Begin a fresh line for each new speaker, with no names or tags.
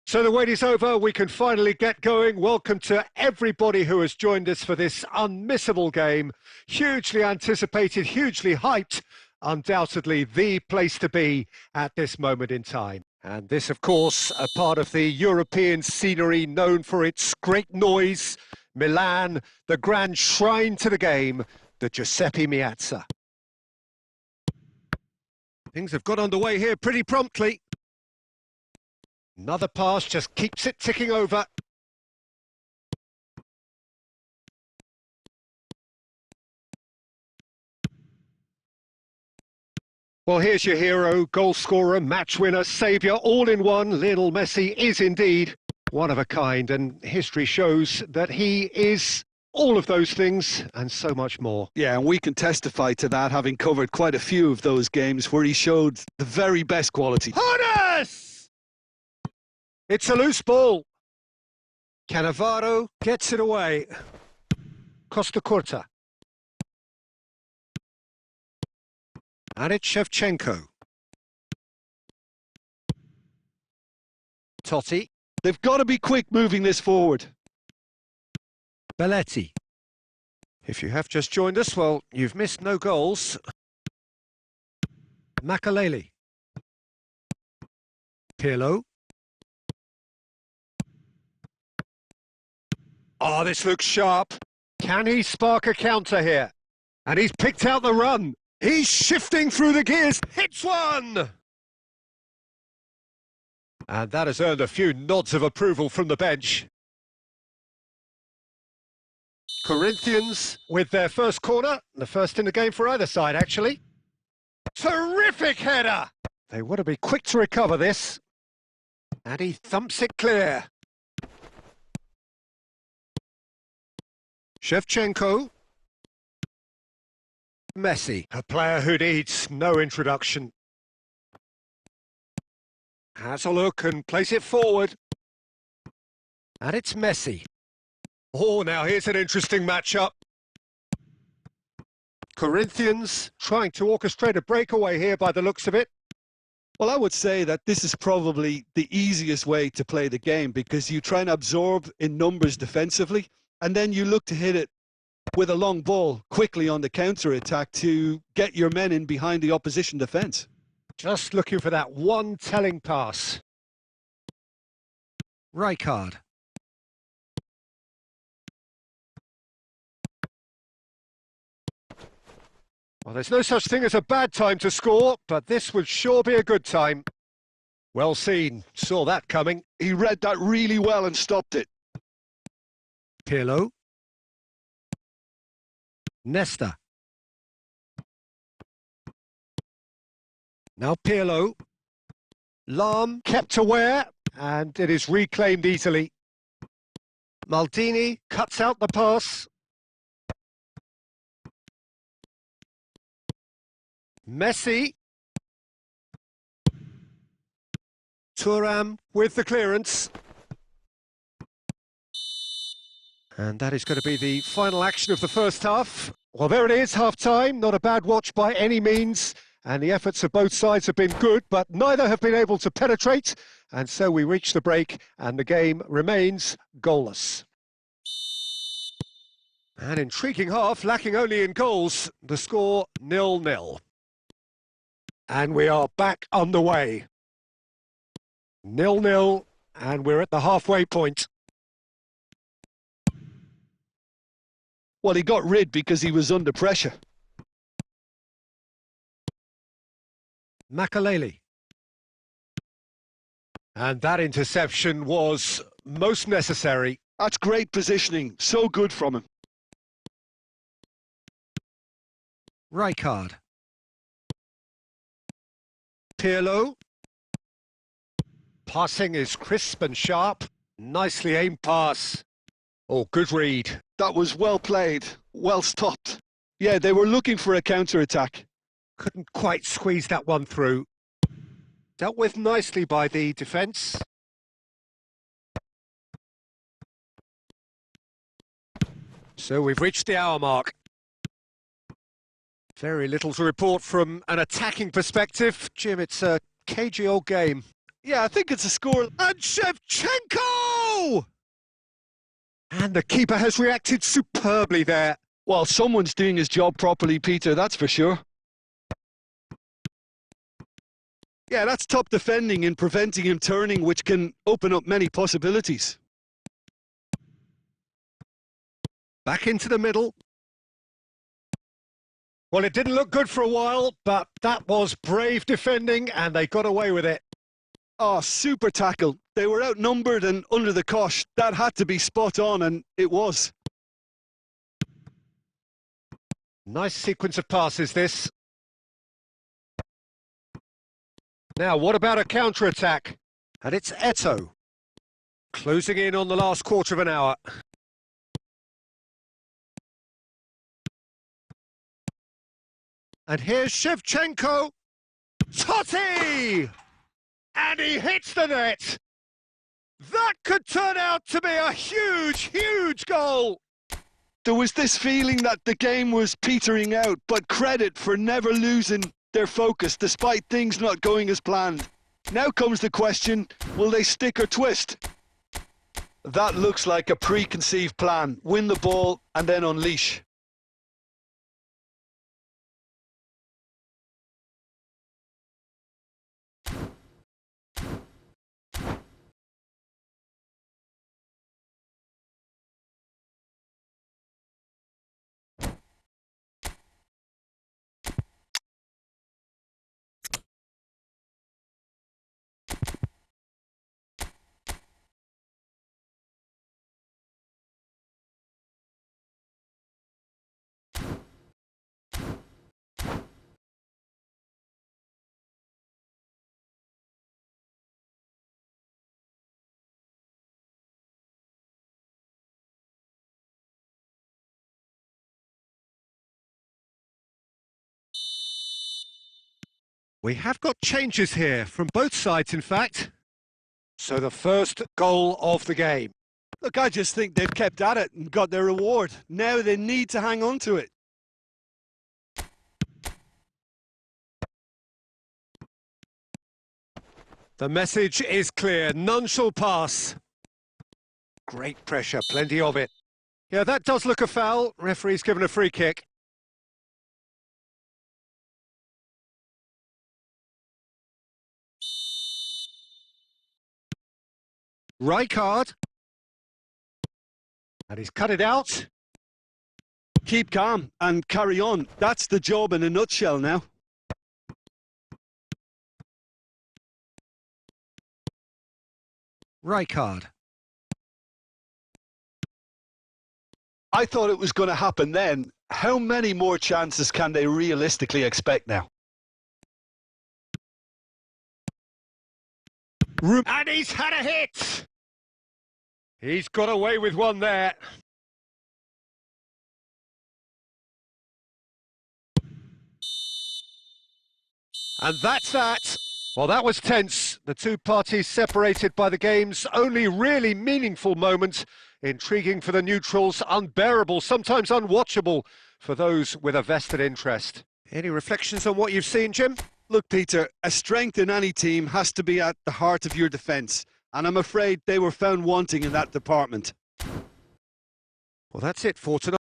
So the wait is over, we can finally get going. Welcome to everybody who has joined us for this unmissable game. Hugely anticipated, hugely hyped, undoubtedly the place to be at this moment in time. And this, of course, a part of the European scenery known for its great noise. Milan, the grand shrine to the game, the Giuseppe Meazza. Things have got underway here pretty promptly. Another pass just keeps it ticking over. Well, here's your hero, goal scorer, match winner, saviour, all in one. Lionel Messi is indeed one of a kind, and history shows that he is all of those things and so much more.
Yeah, and we can testify to that, having covered quite a few of those games where he showed the very best quality.
Harness! It's a loose ball. Cannavaro gets it away. Costa Curta. And it's Shevchenko. Totti.
They've got to be quick moving this forward.
Belletti. If you have just joined us, well, you've missed no goals. Makaleli. Pirlo. Oh, this looks sharp. Can he spark a counter here? And he's picked out the run. He's shifting through the gears. Hits one! And that has earned a few nods of approval from the bench. Corinthians with their first corner. The first in the game for either side, actually. Terrific header! They want to be quick to recover this. And he thumps it clear. Shevchenko. Messi, a player who needs no introduction. Has a look and plays it forward. And it's Messi. Oh, now here's an interesting matchup. Corinthians trying to orchestrate a breakaway here by the looks of it.
Well, I would say that this is probably the easiest way to play the game, because you try and absorb in numbers defensively, and then you look to hit it with a long ball quickly on the counter-attack to get your men in behind the opposition defence.
Just looking for that one telling pass. Rijkaard. Well, there's no such thing as a bad time to score, but this would sure be a good time. Well seen. Saw that coming.
He read that really well and stopped it.
Pirlo. Nesta. Now Pirlo. Lahm kept aware, and it is reclaimed easily. Maldini cuts out the pass. Messi. Thuram with the clearance. And that is going to be the final action of the first half. Well, there it is, half-time. Not a bad watch by any means. And the efforts of both sides have been good, but neither have been able to penetrate. And so we reach the break, and the game remains goalless. An intriguing half, lacking only in goals. The score 0-0. And we are back on the way. 0-0, and we're at the halfway point.
Well, he got rid because he was under pressure.
Makaleli. And that interception was most necessary.
That's great positioning. So good from him.
Rijkaard. Pirlo. Passing is crisp and sharp. Nicely aimed pass. Oh, good read.
That was well played, well stopped. Yeah, they were looking for a counter-attack.
Couldn't quite squeeze that one through. Dealt with nicely by the defence. So we've reached the hour mark. Very little to report from an attacking perspective. Jim, it's a cagey old game.
Yeah, I think it's a score.
And Shevchenko! And the keeper has reacted superbly there.
Well, someone's doing his job properly, Peter, that's for sure. Yeah, that's top defending and preventing him turning, which can open up many possibilities.
Back into the middle. Well, it didn't look good for a while, but that was brave defending, and they got away with it.
Oh, super tackle. They were outnumbered and under the cosh. That had to be spot on, and it was.
Nice sequence of passes, this. Now, what about a counter-attack? And it's Eto'o. Closing in on the last quarter of an hour. And here's Shevchenko. Totti! And he hits the net. That could turn out to be a huge, huge goal.
There was this feeling that the game was petering out, but credit for never losing their focus despite things not going as planned. Now comes the question, will they stick or twist? That looks like a preconceived plan. Win the ball and then unleash.
We have got changes here from both sides, in fact. So the first goal of the game.
Look, I just think they've kept at it and got their reward. Now they need to hang on to it.
The message is clear. None shall pass. Great pressure, plenty of it. Yeah, that does look a foul. Referee's given a free kick. Rijkaard. And he's cut it out.
Keep calm and carry on. That's the job in a nutshell now.
Rijkaard.
I thought it was going to happen then. How many more chances can they realistically expect now?
And he's had a hit! He's got away with one there. And that's that. Well, that was tense. The two parties separated by the game's only really meaningful moment. Intriguing for the neutrals, unbearable, sometimes unwatchable for those with a vested interest. Any reflections on what you've seen, Jim?
Look, Peter, a strength in any team has to be at the heart of your defence, and I'm afraid they were found wanting in that department.
Well, that's it for tonight.